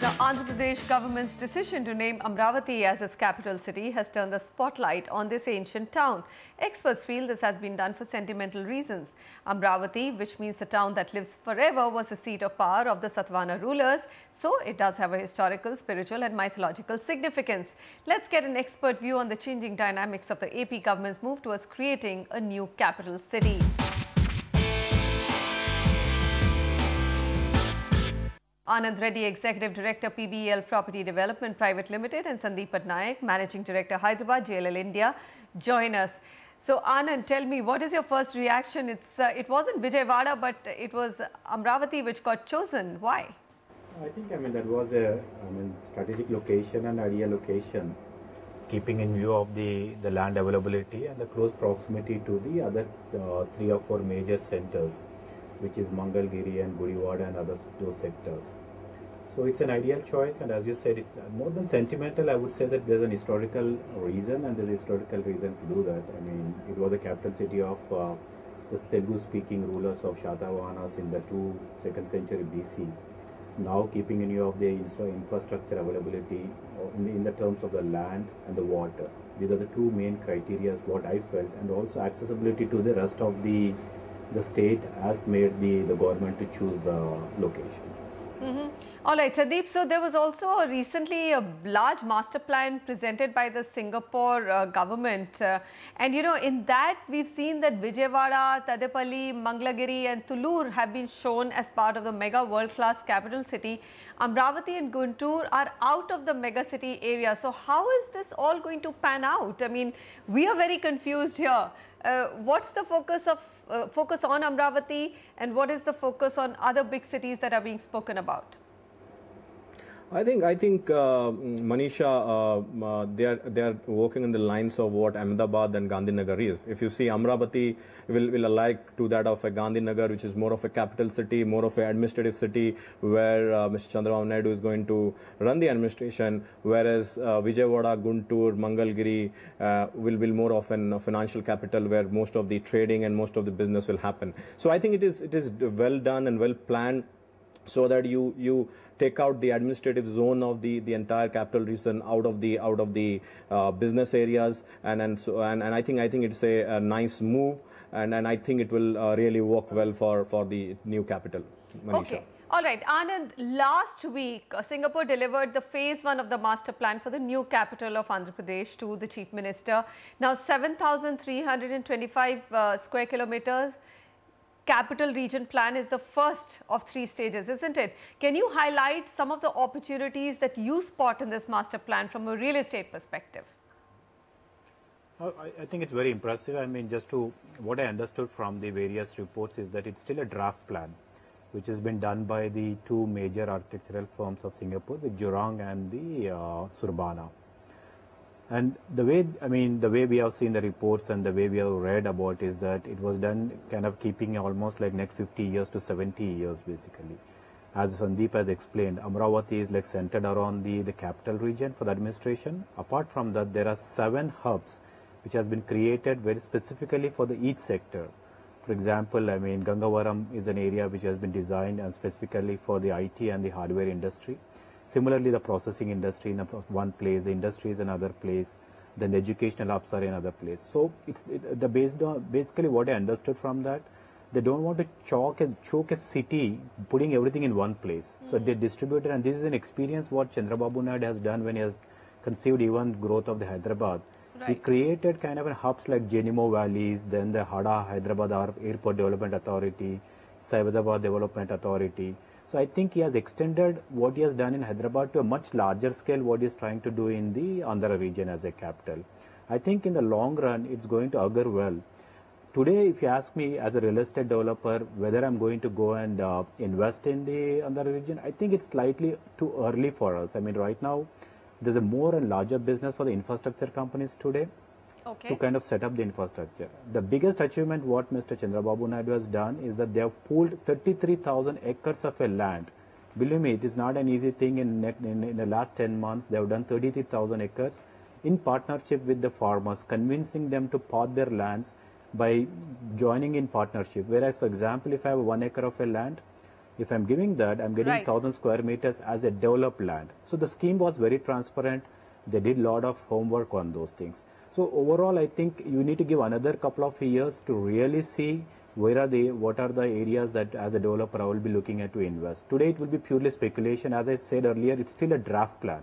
Now, Andhra Pradesh government's decision to name Amaravati as its capital city has turned the spotlight on this ancient town. Experts feel this has been done for sentimental reasons. Amaravati, which means the town that lives forever, was the seat of power of the Satvana rulers, so it does have a historical, spiritual and mythological significance. Let's get an expert view on the changing dynamics of the AP government's move towards creating a new capital city. Anand Reddy, Executive Director, PBEL Property Development Private Limited, and Sandeep Patnaik, Managing Director, Hyderabad, JLL India, join us. So, Anand, tell me, what is your first reaction? It wasn't Vijayawada, but it was Amaravati which got chosen. Why? I think, that was a strategic location and ideal location, keeping in view of the land availability and the close proximity to the other 3 or 4 major centers, which is Mangalgiri and Gudivada and those sectors. So it's an ideal choice, and as you said, it's more than sentimental. I would say that there's an historical reason, and there's a historical reason to do that. It was a capital city of the Telugu-speaking rulers of Shatavahanas in the 2nd century BC. Now, keeping in view of the infrastructure availability in the terms of the land and the water, these are the 2 main criteria, what I felt, and also accessibility to the rest of the state has made the government to choose the location. All right, Sandeep. So there was also recently a large master plan presented by the Singapore government. And in that we've seen that Vijayawada, Tadepalli, Mangalagiri and Tulur have been shown as part of the mega world-class capital city. Amaravati and Guntur are out of the mega city area. So how is this all going to pan out? We are very confused here. What's the focus on Amaravati, and what is the focus on other big cities that are being spoken about? I think Manisha, they are working in the lines of what Ahmedabad and Gandhinagar is. If you see, Amaravati will alike to that of a Gandhinagar, which is more of a capital city, more of an administrative city, where Mr. Chandrababu Naidu is going to run the administration, whereas Vijayawada, Guntur, Mangalgiri will be more of a financial capital, where most of the trading and most of the business will happen. So I think it is well done and well planned, so that you take out the administrative zone of the entire capital region out of the business areas, and I think it's a nice move, and I think it will really work well for the new capital. Manisha. Okay. All right, Anand, last week, Singapore delivered the phase 1 of the master plan for the new capital of Andhra Pradesh to the Chief Minister. Now, 7,325 square kilometers. Capital region plan is the first of 3 stages, isn't it? Can you highlight some of the opportunities that you spot in this master plan from a real estate perspective? I think it's very impressive. What I understood from the various reports is that it's still a draft plan, which has been done by the 2 major architectural firms of Singapore, the Jurong and the Surbana. And the way we have seen the reports and the way we have read about is that it was done kind of keeping almost like next 50 years to 70 years basically. As Sandeep has explained, Amaravati is like centered around the capital region for the administration. Apart from that, there are 7 hubs which has been created very specifically for each sector. For example, Gangavaram is an area which has been designed and specifically for the IT and the hardware industry. Similarly, the processing industry in one place, the industry is another place, then the educational hubs are another place. So basically what I understood from that, they don't want to choke a city, putting everything in one place. So they distributed, and this is an experience what Chandrababu Naidu has done when he has conceived even growth of the Hyderabad. Right. He created kind of hubs like Genimo Valleys, then the HADA, Hyderabad Airport Development Authority, Saibadabad Development Authority. So I think he has extended what he has done in Hyderabad to a much larger scale, what he is trying to do in the Andhra region as a capital. I think in the long run, it's going to augur well. Today, if you ask me as a real estate developer, whether I'm going to go and invest in the Andhra region, I think it's slightly too early for us. Right now, there's a more and larger business for the infrastructure companies today. Okay. To kind of set up the infrastructure. The biggest achievement what Mr. Chandrababu Naidu has done is that they have pooled 33,000 acres of a land. Believe me, it is not an easy thing. In the last 10 months, they have done 33,000 acres in partnership with the farmers, convincing them to pot their lands by joining in partnership. Whereas, for example, if I have 1 acre of a land, If I'm giving that, I'm getting 1,000 square meters as a developed land. So the scheme was very transparent. They did a lot of homework on those things. So overall, I think you need to give another couple of years to really see what are the areas that as a developer I will be looking at to invest. Today it will be purely speculation. As I said earlier, it's still a draft plan.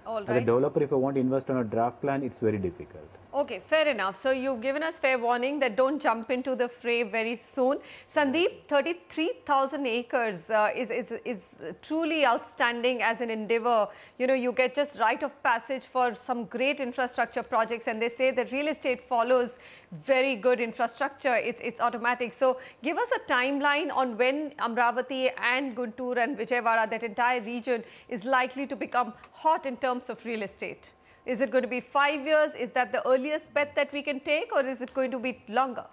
All right. As a developer, if I want to invest on a draft plan, it's very difficult. Okay, fair enough. So you've given us fair warning that don't jump into the fray very soon. Sandeep, 33,000 acres is truly outstanding as an endeavor. You know, you get just right of passage for some great infrastructure projects, and they say that real estate follows very good infrastructure. It's automatic. So give us a timeline on when Amaravati and Guntur and Vijayawada, that entire region, is likely to become hot in terms of real estate. Is it going to be 5 years? Is that the earliest bet that we can take, or is it going to be longer?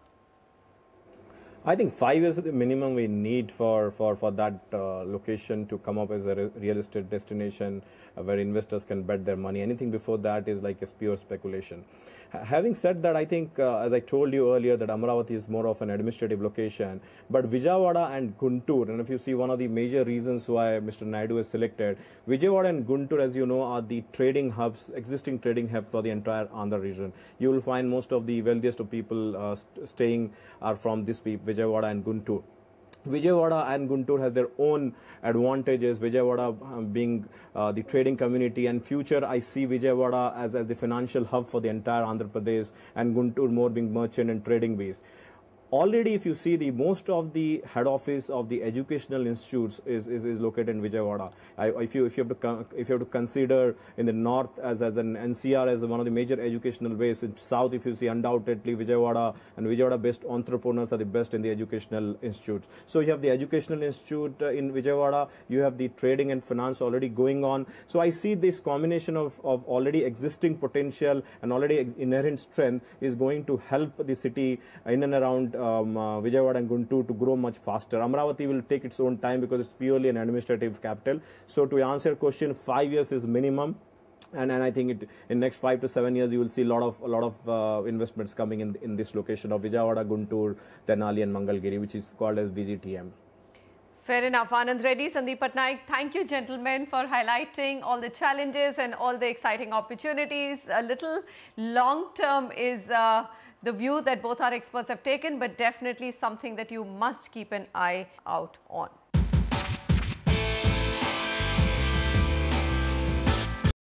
I think 5 years is the minimum we need for that location to come up as a real estate destination where investors can bet their money. Anything before that is like a pure speculation. Having said that, I think, as I told you earlier, that Amaravati is more of an administrative location, but Vijayawada and Guntur, and if you see one of the major reasons why Mr. Naidu is selected, Vijayawada and Guntur, as you know, are the trading hubs, existing trading hubs for the entire Andhra region. You will find most of the wealthiest of people staying are from this Vijayawada and Guntur. Vijayawada and Guntur has their own advantages. Vijayawada being the trading community, and future I see Vijayawada as the financial hub for the entire Andhra Pradesh, and Guntur more being merchant and trading base. Already, if you see, the most of the head office of the educational institutes is located in Vijayawada. If you have to consider in the north as an NCR as one of the major educational base, in south if you see, undoubtedly Vijayawada and Vijayawada based entrepreneurs are the best in the educational institutes. So you have the educational institute in Vijayawada, you have the trading and finance already going on. So I see this combination of already existing potential and already inherent strength is going to help the city in and around Vijayawada and Guntur to grow much faster. Amaravati will take its own time because it's purely an administrative capital. So to answer your question, 5 years is minimum. And I think in next 5 to 7 years, you will see a lot of investments coming in this location of Vijayawada, Guntur, Tenali and Mangalgiri, which is called as VGTM. Fair enough. Anand Reddy, Sandeep Patnaik, thank you, gentlemen, for highlighting all the challenges and all the exciting opportunities. A little long term is the view that both our experts have taken, but definitely something that you must keep an eye out on.